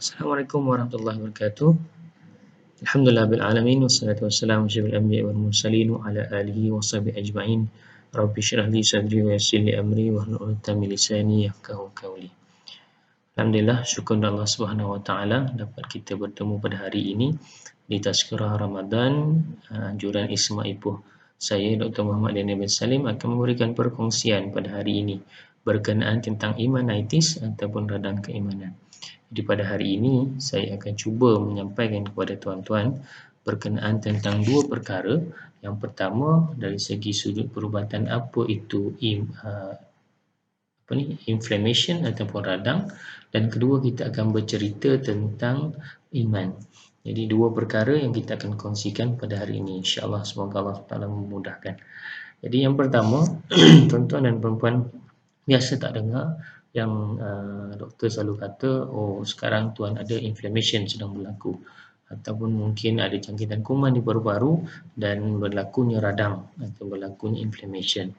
Assalamualaikum warahmatullahi wabarakatuh. Alhamdulillah bil alamin wassalatu wassalamu ala asyrafil anbiya'i wal mursalin wa ala alihi wa sahbihi ajma'in. Rabbi shrah li sadri wa yassir li amri wahlul 'uqdatam min lisani yafqahu qawli. Alhamdulillah, syukur Allah Subhanahu wa taala dapat kita bertemu pada hari ini di Tazkirah Ramadan. Anjuran Isma Ipoh. Saya Dr. Muhammad Daniel bin Salim akan memberikan perkongsian pada hari ini berkenaan tentang imanitis ataupun radang keimanan. Jadi pada hari ini saya akan cuba menyampaikan kepada tuan-tuan berkenaan tentang dua perkara. Yang pertama dari segi sudut perubatan apa itu inflammation ataupun radang, dan kedua kita akan bercerita tentang iman. Jadi dua perkara yang kita akan kongsikan pada hari ini, insya-Allah. Semoga Allah Taala memudahkan. Jadi yang pertama, tuan-tuan dan puan-puan biasa tak dengar yang doktor selalu kata, oh sekarang tuan ada inflammation sedang berlaku, ataupun mungkin ada jangkitan kuman di paru-paru dan berlakunya radang atau berlakunya inflammation,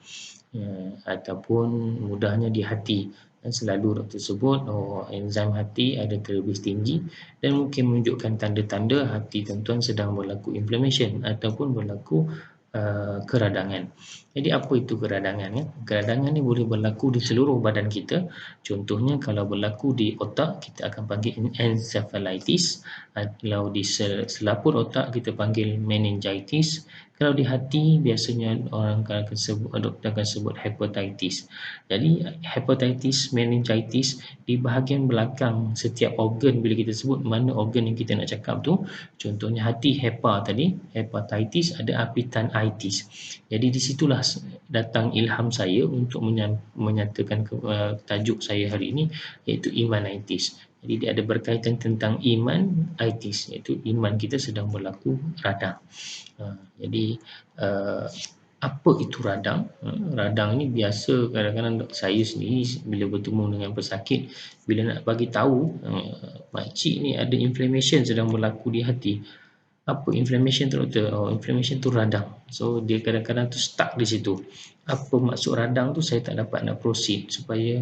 ataupun mudahnya di hati. Dan selalu doktor sebut enzim hati ada terlebih tinggi dan mungkin menunjukkan tanda-tanda hati tuan-tuan sedang berlaku inflammation ataupun berlaku keradangan. Jadi apa itu keradangan? Keradangan ni boleh berlaku di seluruh badan kita. Contohnya kalau berlaku di otak, kita akan panggil encephalitis. Kalau di selaput otak, kita panggil meningitis. Kalau di hati, biasanya doktor akan sebut hepatitis. Jadi hepatitis, meningitis di bahagian belakang setiap organ. Bila kita sebut mana organ yang kita nak cakap tu, contohnya hati, hepa tadi, hepatitis, ada appendicitis. Jadi di situlah datang ilham saya untuk menyatakan tajuk saya hari ini, iaitu imanitis. Jadi dia ada berkaitan tentang iman, itis, iaitu iman kita sedang berlaku radang. Jadi apa itu radang? Radang ni biasa kadang-kadang saya sendiri bila bertemu dengan pesakit, bila nak bagi tahu makcik ni ada inflammation sedang berlaku di hati. Apa inflammation tu doktor? Inflammation tu radang. So dia kadang-kadang tu stuck di situ. Apa maksud radang tu saya tak dapat nak proceed supaya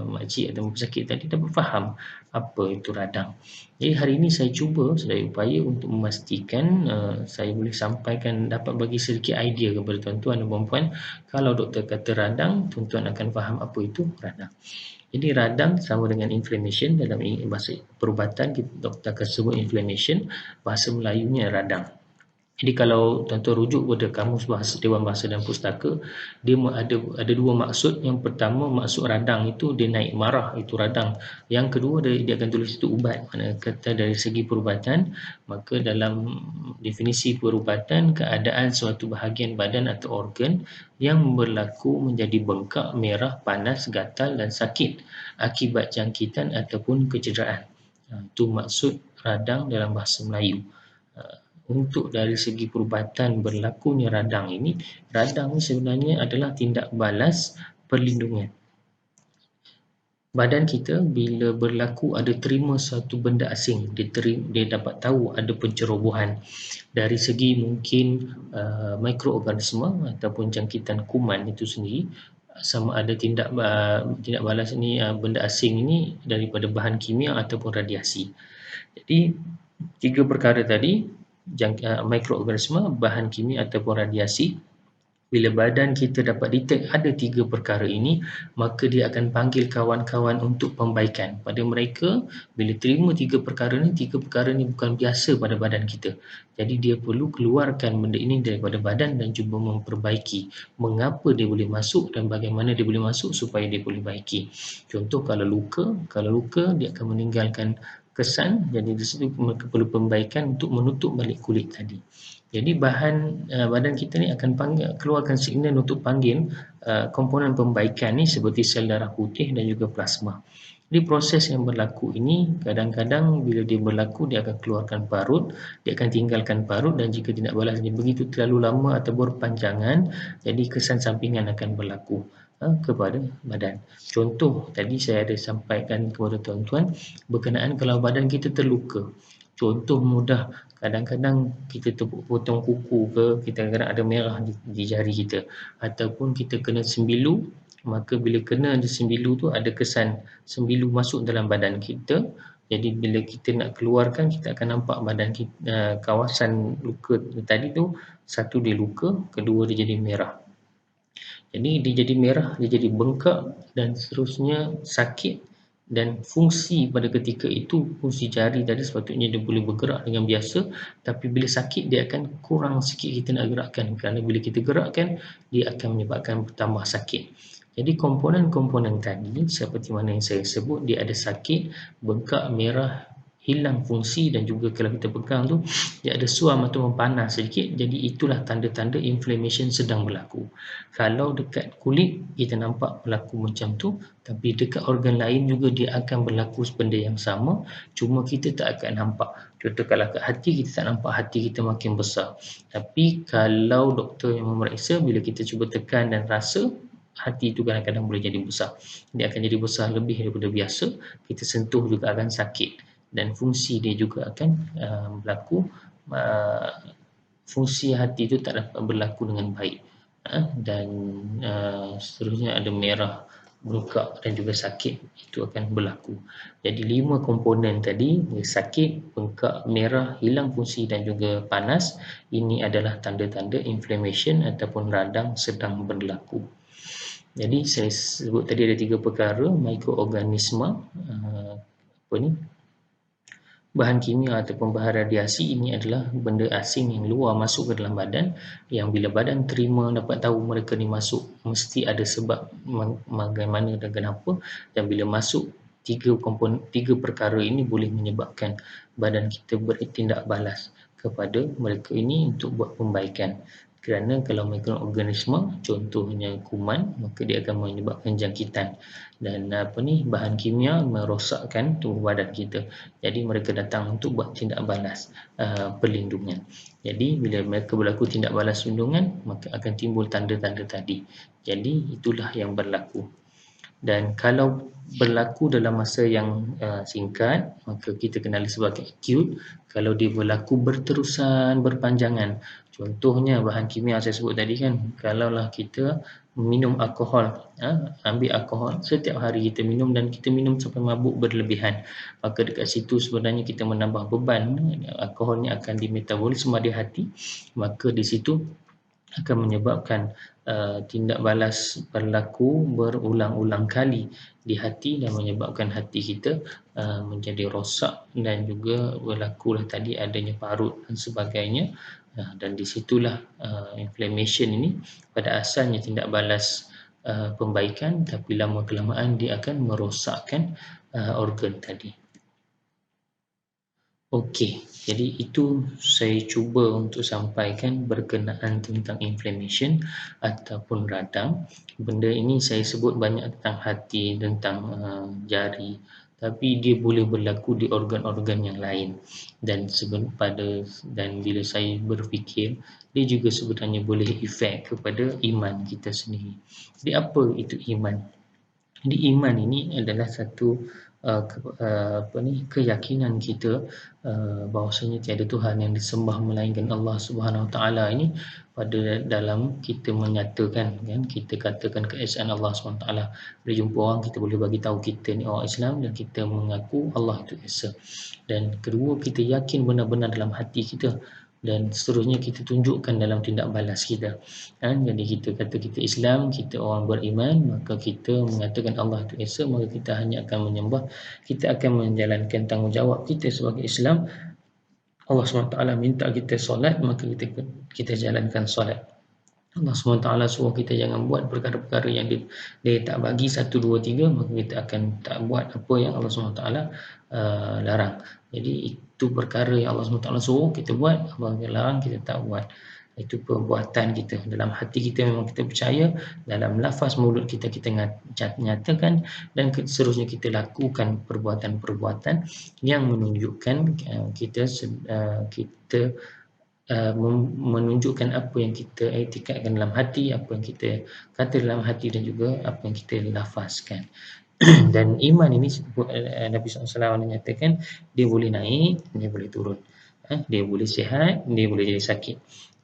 makcik atau pesakit tadi dapat faham apa itu radang. Jadi hari ini saya cuba sedaya upaya untuk memastikan saya boleh sampaikan, dapat bagi sedikit idea kepada tuan-tuan dan puan-puan. Kalau doktor kata radang, tuan-tuan akan faham apa itu radang. Jadi radang sama dengan inflammation. Dalam bahasa perubatan doktor akan sebut inflammation, bahasa Melayunya radang. Jadi kalau tuan-tuan rujuk pada kamus bahasa Dewan Bahasa dan Pustaka, dia ada dua maksud. Yang pertama, maksud radang itu dia naik marah, itu radang. Yang kedua, dia akan tulis itu ubat. Mana kata dari segi perubatan, maka dalam definisi perubatan, keadaan suatu bahagian badan atau organ yang berlaku menjadi bengkak, merah, panas, gatal dan sakit akibat jangkitan ataupun kecederaan. Itu maksud radang dalam bahasa Melayu. Untuk dari segi perubatan berlakunya radang ini sebenarnya adalah tindak balas perlindungan. Badan kita bila berlaku ada terima satu benda asing, dia dapat tahu ada pencerobohan dari segi mungkin mikroorganisme ataupun jangkitan kuman itu sendiri, sama ada tindak balas ini benda asing ini daripada bahan kimia ataupun radiasi. Jadi tiga perkara tadi, mikroorganisme, bahan kimia ataupun radiasi. Bila badan kita dapat detect ada tiga perkara ini, maka dia akan panggil kawan-kawan untuk pembaikan. Pada mereka, bila terima tiga perkara ni bukan biasa pada badan kita. Jadi dia perlu keluarkan benda ini daripada badan dan cuba memperbaiki. Mengapa dia boleh masuk dan bagaimana dia boleh masuk supaya dia boleh baiki. Contoh kalau luka dia akan meninggalkan kesan, jadi di situ mereka perlu pembaikan untuk menutup balik kulit tadi. Jadi badan kita ni akan keluarkan signal untuk panggil komponen pembaikan ni seperti sel darah putih dan juga plasma. Jadi proses yang berlaku ini kadang-kadang bila dia berlaku, dia akan keluarkan parut, dia akan tinggalkan parut, dan jika tidak balasnya begitu terlalu lama atau berpanjangan, jadi kesan sampingan akan berlaku kepada badan. Contoh tadi saya ada sampaikan kepada tuan-tuan berkenaan kalau badan kita terluka. Contoh mudah, kadang-kadang kita potong kuku ke, kita kadang ada merah di jari kita, ataupun kita kena sembilu, maka bila kena di sembilu tu ada kesan sembilu masuk dalam badan kita. Jadi bila kita nak keluarkan, kita akan nampak badan kita, kawasan luka tadi tu, satu dia luka, kedua dia jadi merah. Jadi dia jadi merah, dia jadi bengkak dan seterusnya sakit, dan fungsi pada ketika itu, fungsi jari tadi sepatutnya dia boleh bergerak dengan biasa, tapi bila sakit dia akan kurang sikit kita nak gerakkan, kerana bila kita gerakkan dia akan menyebabkan bertambah sakit. Jadi komponen-komponen tadi seperti mana yang saya sebut, dia ada sakit, bengkak, merah, hilang fungsi, dan juga kalau kita pegang tu dia ada suam atau panas sedikit. Jadi itulah tanda-tanda inflammation sedang berlaku. Kalau dekat kulit kita nampak berlaku macam tu, tapi dekat organ lain juga dia akan berlaku benda yang sama, cuma kita tak akan nampak. Contoh kalau kat hati, kita tak nampak hati kita makin besar, tapi kalau doktor yang memeriksa, bila kita cuba tekan dan rasa, hati itu kadang-kadang boleh jadi besar. Dia akan jadi besar lebih daripada biasa, kita sentuh juga akan sakit, dan fungsi dia juga akan berlaku, fungsi hati itu tak dapat berlaku dengan baik, dan seterusnya ada merah, bengkak dan juga sakit, itu akan berlaku. Jadi 5 komponen tadi, sakit, bengkak, merah, hilang fungsi dan juga panas, ini adalah tanda-tanda inflammation ataupun radang sedang berlaku. Jadi saya sebut tadi ada 3 perkara, mikroorganisma, bahan kimia ataupun bahan radiasi. Ini adalah benda asing yang luar masuk ke dalam badan, yang bila badan terima, dapat tahu mereka ni masuk, mesti ada sebab bagaimana dan kenapa, dan bila masuk, 3 perkara ini boleh menyebabkan badan kita bertindak balas kepada mereka ini untuk buat pembaikan. Kerana kalau mikroorganisma, contohnya kuman, maka dia akan menyebabkan jangkitan, dan bahan kimia merosakkan tubuh badan kita. Jadi mereka datang untuk buat tindak balas perlindungan. Jadi bila mereka berlaku tindak balas perlindungan, maka akan timbul tanda-tanda tadi. Jadi itulah yang berlaku. Dan kalau berlaku dalam masa yang singkat, maka kita kenali sebagai acute. Kalau dia berlaku berterusan, berpanjangan, contohnya bahan kimia saya sebut tadi kan, kalaulah kita minum alkohol, ambil alkohol setiap hari kita minum, dan kita minum sampai mabuk berlebihan, maka dekat situ sebenarnya kita menambah beban, alkoholnya akan dimetabolisme di hati, maka di situ akan menyebabkan tindak balas berlaku berulang-ulang kali di hati, dan menyebabkan hati kita menjadi rosak, dan juga berlakulah tadi adanya parut dan sebagainya. Dan disitulah inflammation ini pada asalnya tindak balas pembaikan, tapi lama kelamaan dia akan merosakkan organ tadi. Okey, jadi itu saya cuba untuk sampaikan berkenaan tentang inflammation ataupun radang. Benda ini saya sebut banyak tentang hati, tentang jari, tapi dia boleh berlaku di organ-organ yang lain, dan bila saya berfikir, dia juga sebenarnya boleh efek kepada iman kita sendiri. Jadi apa itu iman? Jadi iman ini adalah satu keyakinan kita bahawasanya tiada Tuhan yang disembah melainkan Allah Subhanahu Wa Taala. Ini pada dalam kita menyatakan, kan, kita katakan keesaan Allah Subhanahu Wa Taala. Bila jumpa orang, kita boleh bagi tahu kita ni orang Islam, dan kita mengaku Allah itu esa. Dan kedua, kita yakin benar-benar dalam hati kita, dan seterusnya kita tunjukkan dalam tindak balas kita. Jadi kita kata kita Islam, kita orang beriman, maka kita mengatakan Allah itu esa, maka kita hanya akan menyembah, kita akan menjalankan tanggungjawab kita sebagai Islam. Allah SWT minta kita solat, maka kita jalankan solat. Allah SWT suruh kita jangan buat perkara-perkara yang dia tak bagi 1, 2, 3, maka kita akan tak buat apa yang Allah SWT larang. Jadi itu perkara yang Allah SWT suruh kita buat, Allah larang kita tak buat. Itu perbuatan kita, dalam hati kita memang kita percaya, dalam lafaz mulut kita nyatakan, dan seterusnya kita lakukan perbuatan-perbuatan yang menunjukkan kita menunjukkan apa yang kita iktikadkan dalam hati, apa yang kita kata dalam hati, dan juga apa yang kita lafazkan. Dan iman ini Nabi SAW menyatakan dia boleh naik, dia boleh turun. Dia boleh sihat, dia boleh jadi sakit.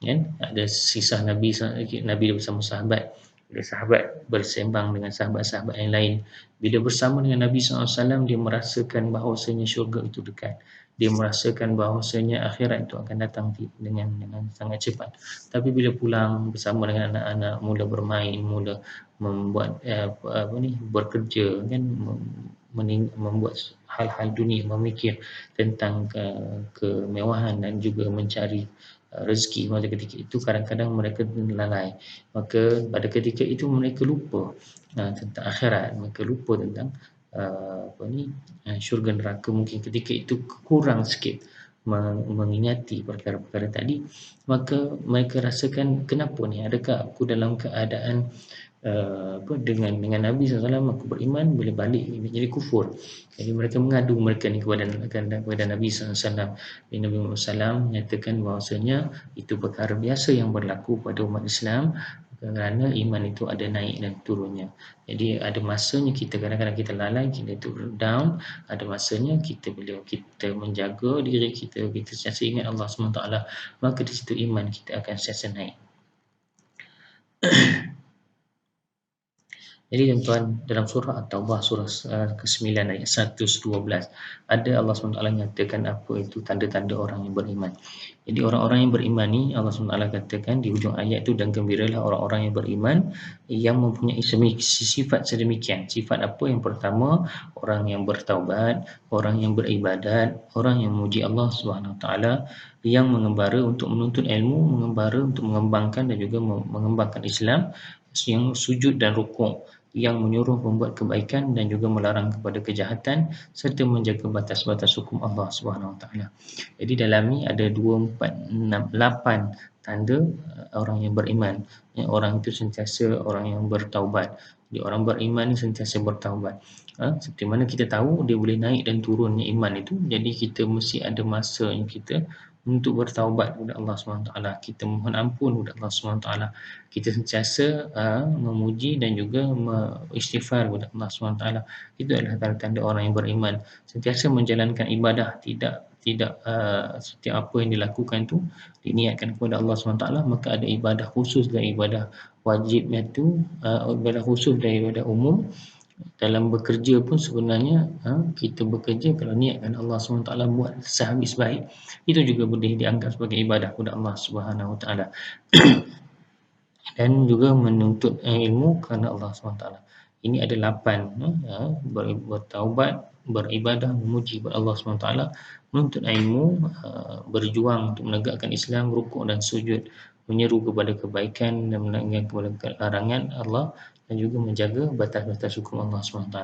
Kan? Ada kisah Nabi bersama sahabat. Bila sahabat bersembang dengan sahabat-sahabat yang lain, bila bersama dengan Nabi SAW, dia merasakan bahawasanya syurga itu dekat. Dia merasakan bahawasanya akhirat itu akan datang dengan sangat cepat. Tapi bila pulang bersama dengan anak-anak, mula bermain, mula membuat bekerja, kan, membuat hal-hal dunia, memikir tentang kemewahan dan juga mencari rezeki. Pada ketika itu kadang-kadang mereka lalai, maka pada ketika itu mereka lupa tentang akhirat, mereka lupa tentang syurga neraka. Mungkin ketika itu kurang sikit mengingati perkara-perkara tadi, maka mereka rasakan, kenapa ni, adakah aku dalam keadaan dengan Nabi SAW aku beriman, bila balik jadi kufur. Jadi mereka mengadu mereka ni kepada Nabi SAW. Nabi SAW menyatakan bahawasanya itu perkara biasa yang berlaku pada umat Islam, kerana iman itu ada naik dan turunnya. Jadi ada masanya kita kadang-kadang kita lalai, kita turun down. Ada masanya kita, bila kita menjaga diri kita, kita sentiasa ingat Allah SWT, maka di situ iman kita akan sentiasa naik. Jadi tuan-tuan, dalam surah At-Taubah surah ke-9 ayat 112 ada Allah SWT nyatakan apa itu tanda-tanda orang yang beriman. Jadi orang-orang yang beriman ni Allah SWT katakan di hujung ayat itu, dan gembiralah orang-orang yang beriman yang mempunyai sifat sedemikian. Sifat apa? Yang pertama, orang yang bertaubat, orang yang beribadat, orang yang memuji Allah SWT, yang mengembara untuk menuntut ilmu, mengembara untuk mengembangkan dan juga mengembangkan Islam, yang sujud dan rukuk, yang menyuruh membuat kebaikan dan juga melarang kepada kejahatan, serta menjaga batas-batas hukum Allah SWT. Jadi dalam ni ada 2, 4, 6, 8 tanda orang yang beriman. Orang itu sentiasa orang yang bertaubat. Jadi orang beriman ni sentiasa bertaubat. Seperti mana kita tahu dia boleh naik dan turunnya iman itu, jadi kita mesti ada masa yang kita untuk bertaubat kepada Allah SWT. Kita mohon ampun kepada Allah SWT. Kita sentiasa memuji dan juga istighfar kepada Allah SWT. Itu adalah tanda-tanda orang yang beriman. Sentiasa menjalankan ibadah, tidak setiap apa yang dilakukan tu diniatkan kepada Allah SWT, maka ada ibadah khusus dan ibadah wajibnya tu, ibadah khusus dan ibadah umum. Dalam bekerja pun sebenarnya kita bekerja kalau niatkan Allah SWT buat sehabis baik, itu juga boleh dianggap sebagai ibadah kepada Allah SWT. Dan juga menuntut ilmu kerana Allah SWT. Ini ada 8, bertaubat, beribadah, memuji kepada Allah SWT, menuntut ilmu, berjuang untuk menegakkan Islam, rukuk dan sujud, menyeru kepada kebaikan dan menegakkan kepada larangan Allah, dan juga menjaga batas-batas hukum Allah SWT.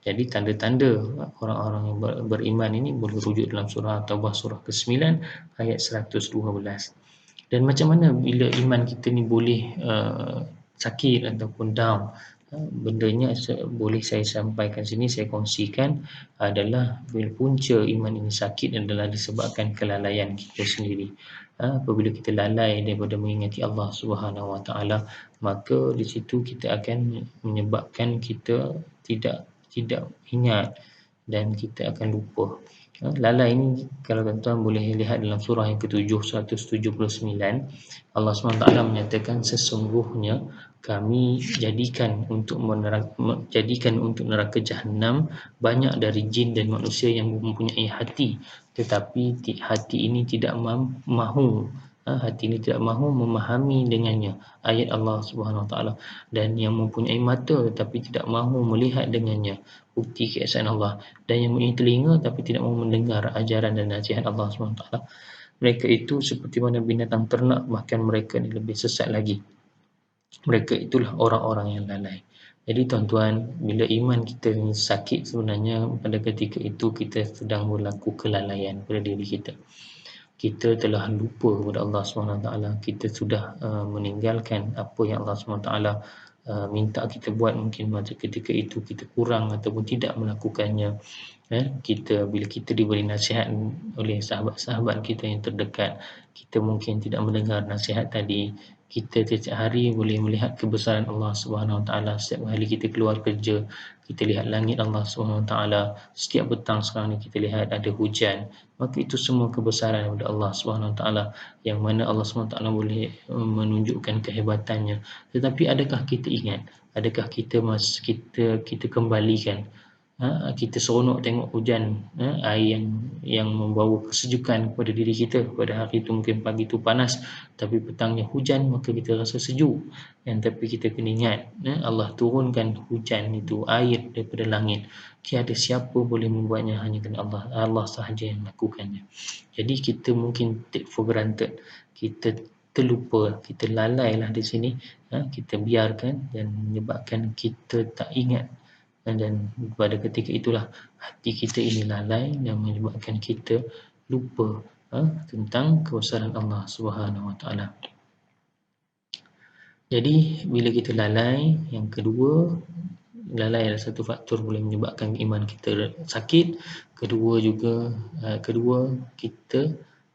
Jadi tanda-tanda orang-orang yang beriman ini boleh rujuk dalam surah At-Taubah surah ke-9 ayat 112. Dan macam mana bila iman kita ni boleh sakit ataupun down? Bendanya boleh saya sampaikan sini, saya kongsikan, adalah bila punca iman ini sakit adalah disebabkan kelalaian kita sendiri. Apabila kita lalai daripada mengingati Allah Subhanahu Wa Taala, maka di situ kita akan menyebabkan kita tidak ingat dan kita akan lupa. Lalai ini kalau tuan-tuan boleh lihat dalam surah yang ke-7 179, Allah SWT menyatakan sesungguhnya kami jadikan untuk neraka Jahannam banyak dari jin dan manusia yang mempunyai hati, tetapi hati ini tidak mahu memahami dengannya ayat Allah Subhanahu Wa Taala, dan yang mempunyai mata tetapi tidak mahu melihat dengannya bukti keesaan Allah, dan yang mempunyai telinga tapi tidak mahu mendengar ajaran dan nasihat Allah SWT. Mereka itu seperti mana binatang ternak, bahkan mereka ni lebih sesat lagi. Mereka itulah orang-orang yang lalai. Jadi tuan-tuan, bila iman kita ni sakit, sebenarnya pada ketika itu kita sedang berlaku kelalaian pada diri kita. Kita telah lupa kepada Allah SWT. Kita sudah meninggalkan apa yang Allah SWT minta kita buat. Mungkin pada ketika itu kita kurang ataupun tidak melakukannya. Bila kita diberi nasihat oleh sahabat-sahabat kita yang terdekat, kita mungkin tidak mendengar nasihat tadi. Kita setiap hari boleh melihat kebesaran Allah Subhanahu Wa Taala. Setiap hari kita keluar kerja, kita lihat langit Allah SWT, setiap petang sekarang ni kita lihat ada hujan, maka itu semua kebesaran daripada Allah SWT, yang mana Allah SWT boleh menunjukkan kehebatannya. Tetapi adakah kita ingat, adakah kita kembalikan, kita seronok tengok hujan, air yang membawa kesejukan kepada diri kita. Pada hari itu mungkin pagi itu panas, tapi petangnya hujan, maka kita rasa sejuk. Tapi kita kena ingat, Allah turunkan hujan itu, air daripada langit. Tiada siapa boleh membuatnya, hanya kerana Allah sahaja yang melakukannya. Jadi kita mungkin take for granted, kita terlupa, kita lalailah di sini, kita biarkan dan menyebabkan kita tak ingat. Dan pada ketika itulah hati kita ini lalai dan menyebabkan kita lupa tentang kebesaran Allah Subhanahu Wa Taala. Jadi bila kita lalai, yang kedua, lalai adalah satu faktor boleh menyebabkan iman kita sakit. Kedua kita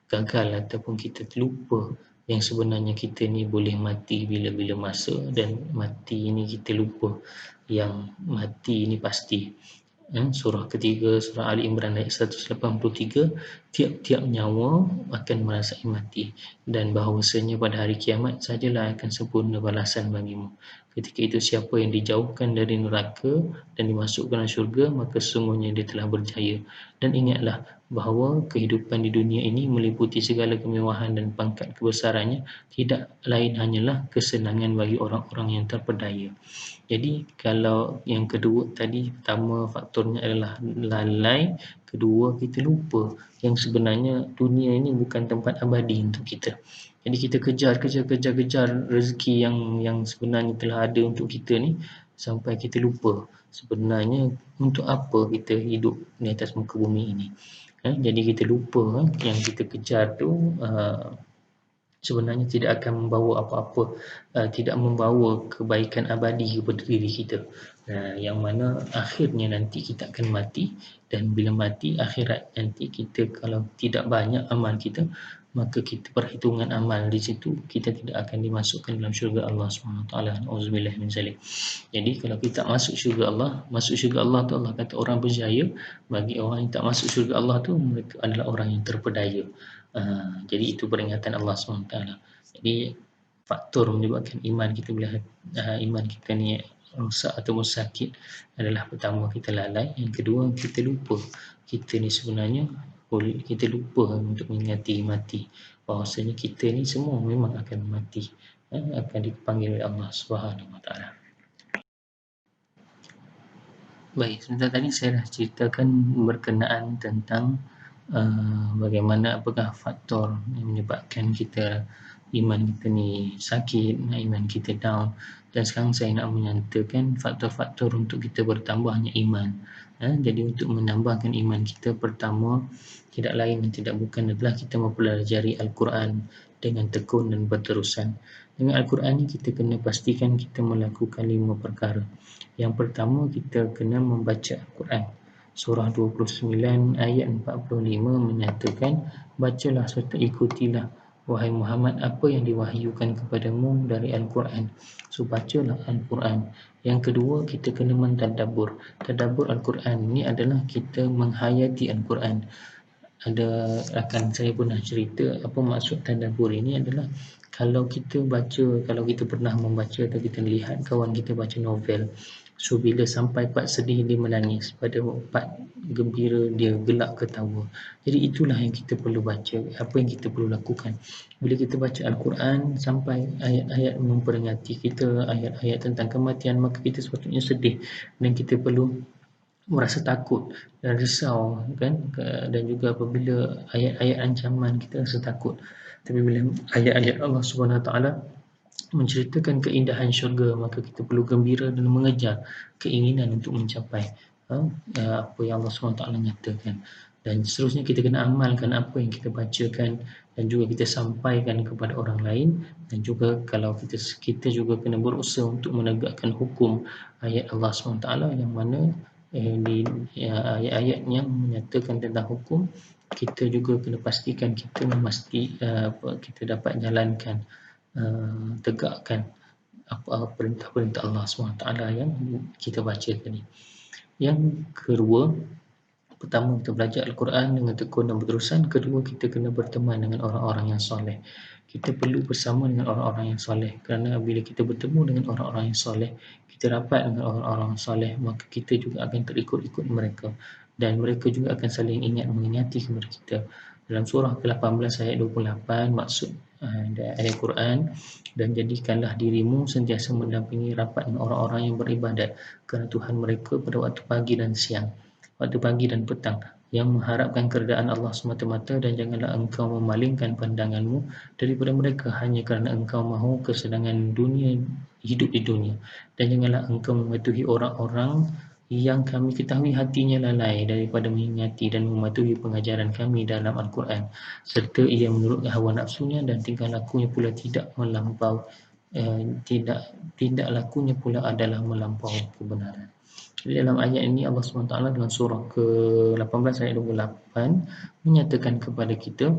gagal ataupun kita terlupa yang sebenarnya kita ni boleh mati bila-bila masa, dan mati ini kita lupa yang mati ini pasti. Surah ketiga, surah Ali Imran ayat 183, tiap-tiap nyawa akan merasai mati, dan bahawasanya pada hari kiamat sajalah akan sempurna balasan bagimu. Ketika itu siapa yang dijauhkan dari neraka dan dimasukkan ke syurga, maka sesungguhnya dia telah berjaya. Dan ingatlah bahawa kehidupan di dunia ini meliputi segala kemewahan dan pangkat kebesarannya, tidak lain hanyalah kesenangan bagi orang-orang yang terpedaya. Jadi kalau yang kedua tadi, pertama faktornya adalah lalai, kedua kita lupa yang sebenarnya dunia ini bukan tempat abadi untuk kita. Jadi kita kejar rezeki yang sebenarnya telah ada untuk kita ni, sampai kita lupa sebenarnya untuk apa kita hidup di atas muka bumi ini. Jadi kita lupa yang kita kejar tu sebenarnya tidak akan membawa apa-apa, tidak membawa kebaikan abadi kepada diri kita, yang mana akhirnya nanti kita akan mati. Dan bila mati akhirat nanti, kita kalau tidak banyak amal kita, maka kita perhitungan amal di situ, kita tidak akan dimasukkan dalam syurga Allah SWT. Auzubillah min zalik. Jadi kalau kita masuk syurga Allah tu Allah kata orang berjaya. Bagi orang yang tak masuk syurga Allah tu, mereka adalah orang yang terpedaya. Jadi itu peringatan Allah SWT. Jadi faktor menyebabkan iman kita iman kita ni rosak atau sakit adalah, pertama kita lalai, yang kedua kita lupa kita ni sebenarnya, kita lupa untuk mengingati mati, bahawasanya kita ni semua memang akan mati, akan dipanggil oleh Allah Subhanahu Wa Taala. Baik, sebentar tadi saya dah ceritakan berkenaan tentang bagaimana, apakah faktor yang menyebabkan kita iman kita ni sakit, iman kita down. Dan sekarang saya nak menyatakan faktor-faktor untuk kita bertambahnya iman. Jadi untuk menambahkan iman kita, pertama tidak lain dan tidak bukan adalah kita mempelajari Al-Quran dengan tekun dan berterusan. Dengan Al-Quran ni kita kena pastikan kita melakukan 5 perkara. Yang pertama, kita kena membaca Al-Quran. Surah 29 ayat 45 menyatakan, bacalah serta ikutilah wahai Muhammad apa yang diwahyukan kepadamu dari Al-Quran. So bacalah Al-Quran. Yang kedua, kita kena mentadabbur. Tadabbur Al-Quran ini adalah kita menghayati Al-Quran. Saya pernah cerita apa maksud tadabbur ini adalah, kalau kita pernah membaca atau kita lihat kawan kita baca novel, so bila sampai part sedih dia menangis, pada part gembira dia gelak ketawa. Jadi itulah yang kita perlu baca, apa yang kita perlu lakukan. Bila kita baca Al-Quran sampai ayat-ayat memperingati kita, ayat-ayat tentang kematian, maka kita sepatutnya sedih dan kita perlu merasa takut dan risau, kan? Dan juga apabila ayat-ayat ancaman, kita rasa takut. Tapi bila ayat-ayat Allah Subhanahu Wa Taala menceritakan keindahan syurga, maka kita perlu gembira dan mengejar keinginan untuk mencapai apa yang Allah SWT nyatakan. Dan seterusnya kita kena amalkan apa yang kita bacakan, dan juga kita sampaikan kepada orang lain. Dan juga kalau kita juga kena berusaha untuk menegakkan hukum ayat Allah SWT, yang mana ayat-ayat yang menyatakan tentang hukum, kita juga kena pastikan kita kita dapat jalankan, tegakkan apa perintah-perintah Allah SWT yang kita baca tadi. Yang kedua, pertama kita belajar Al-Quran dengan tekun dan berterusan. Kedua, kita kena berteman dengan orang-orang yang soleh. Kita perlu bersama dengan orang-orang yang soleh, kerana bila kita bertemu dengan orang-orang yang soleh, kita rapat dengan orang-orang yang soleh, maka kita juga akan terikut-ikut mereka, dan mereka juga akan saling ingat mengingati kepada kita. Dalam surah ke-18 ayat 28, maksud ayat Quran, dan jadikanlah dirimu sentiasa mendampingi rapat dengan orang-orang yang beribadat kerana Tuhan mereka pada waktu pagi dan siang, waktu pagi dan petang, yang mengharapkan keredaan Allah semata-mata, dan janganlah engkau memalingkan pandanganmu daripada mereka hanya kerana engkau mahu kesenangan dunia, hidup di dunia, dan janganlah engkau mematuhi orang-orang yang kami ketahui hatinya lalai daripada mengingati dan mematuhi pengajaran kami dalam Al-Quran, serta ia menurut hawa nafsunya, dan tingkah lakunya pula tidak melampau tidak lakunya pula adalah melampaui kebenaran. Jadi dalam ayat ini Allah SWT dalam surah ke-18 ayat 28 menyatakan kepada kita,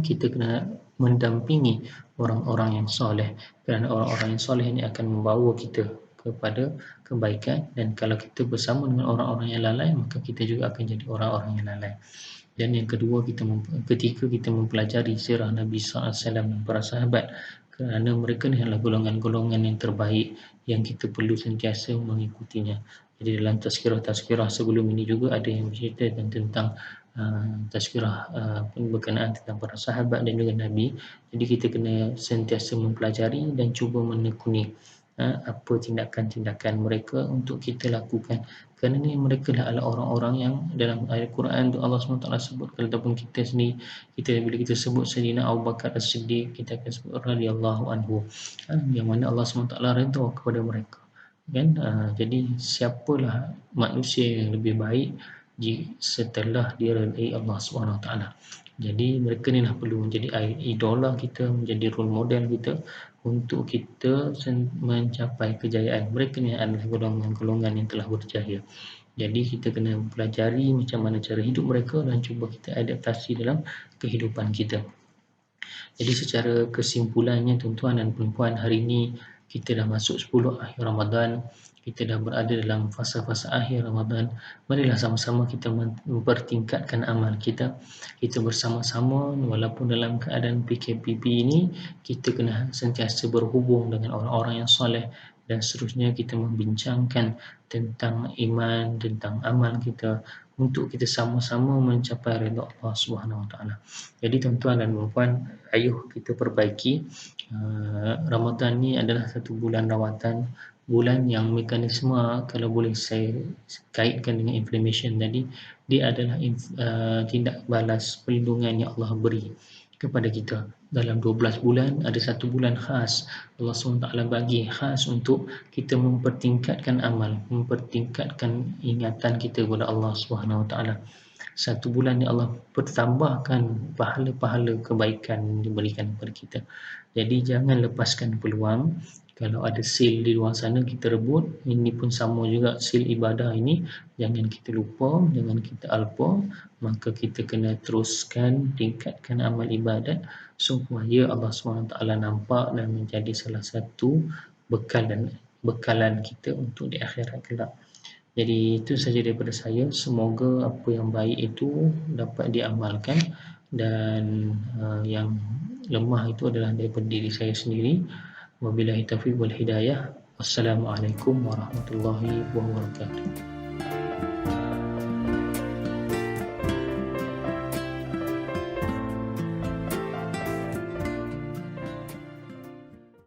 kita kena mendampingi orang-orang yang soleh, kerana orang-orang yang soleh ini akan membawa kita kepada kebaikan, dan kalau kita bersama dengan orang-orang yang lalai, maka kita juga akan jadi orang-orang yang lalai. Dan yang kedua, ketika kita mempelajari sirah Nabi SAW dan para sahabat, kerana mereka ni adalah golongan-golongan yang terbaik yang kita perlu sentiasa mengikutinya. Jadi dalam tazkirah sebelum ini juga ada yang bercerita tentang tazkirah berkenaan tentang para sahabat dan juga Nabi. Jadi kita kena sentiasa mempelajari dan cuba menekuni apa tindakan-tindakan mereka untuk kita lakukan, kerana ni mereka adalah orang-orang yang dalam ayat Quran tu Allah SWT sebut, ataupun kita sendiri, bila kita sebut Sayyidina Abu Bakar As-Siddiq, kita akan sebut radhiyallahu anhu, yang mana Allah SWT redha kepada mereka, kan? Jadi siapalah manusia yang lebih baik setelah dia redai Allah SWT. Jadi mereka ni lah perlu menjadi idola kita, menjadi role model kita untuk kita mencapai kejayaan. Mereka ni adalah golongan-golongan yang telah berjaya. Jadi kita kena pelajari macam mana cara hidup mereka dan cuba kita adaptasi dalam kehidupan kita. Jadi secara kesimpulannya tuan-tuan dan puan-puan, hari ini kita dah masuk 10 akhir Ramadan. Kita dah berada dalam fasa-fasa akhir Ramadan. Marilah sama-sama kita mempertingkatkan amal kita. Kita bersama-sama, walaupun dalam keadaan PKPP ini, kita kena sentiasa berhubung dengan orang-orang yang soleh, dan seterusnya kita membincangkan tentang iman, tentang amal kita, untuk kita sama-sama mencapai redha Allah Subhanahu Wa Taala. Jadi tuan-tuan dan puan-puan, ayuh kita perbaiki. Ramadan ni adalah satu bulan rawatan, bulan yang mekanisme, kalau boleh saya kaitkan dengan inflammation tadi, dia adalah tindak balas perlindungan yang Allah beri kepada kita. Dalam 12 bulan, ada satu bulan khas Allah SWT bagi khas untuk kita mempertingkatkan amal, mempertingkatkan ingatan kita kepada Allah SWT. Satu bulan ni Allah bertambahkan pahala-pahala kebaikan yang diberikan kepada kita. Jadi jangan lepaskan peluang. Kalau ada sale di luar sana, kita rebut. Ini pun sama juga, sale ibadah ini jangan kita lupa, jangan kita alpa. Maka kita kena teruskan tingkatkan amal ibadat supaya Allah SWT nampak dan menjadi salah satu bekalan kita untuk di akhirat kelak. Jadi itu saja daripada saya. Semoga apa yang baik itu dapat diamalkan, dan yang lemah itu adalah daripada diri saya sendiri. Wabillahi taufiq wal hidayah. Wassalamualaikum warahmatullahi wabarakatuh.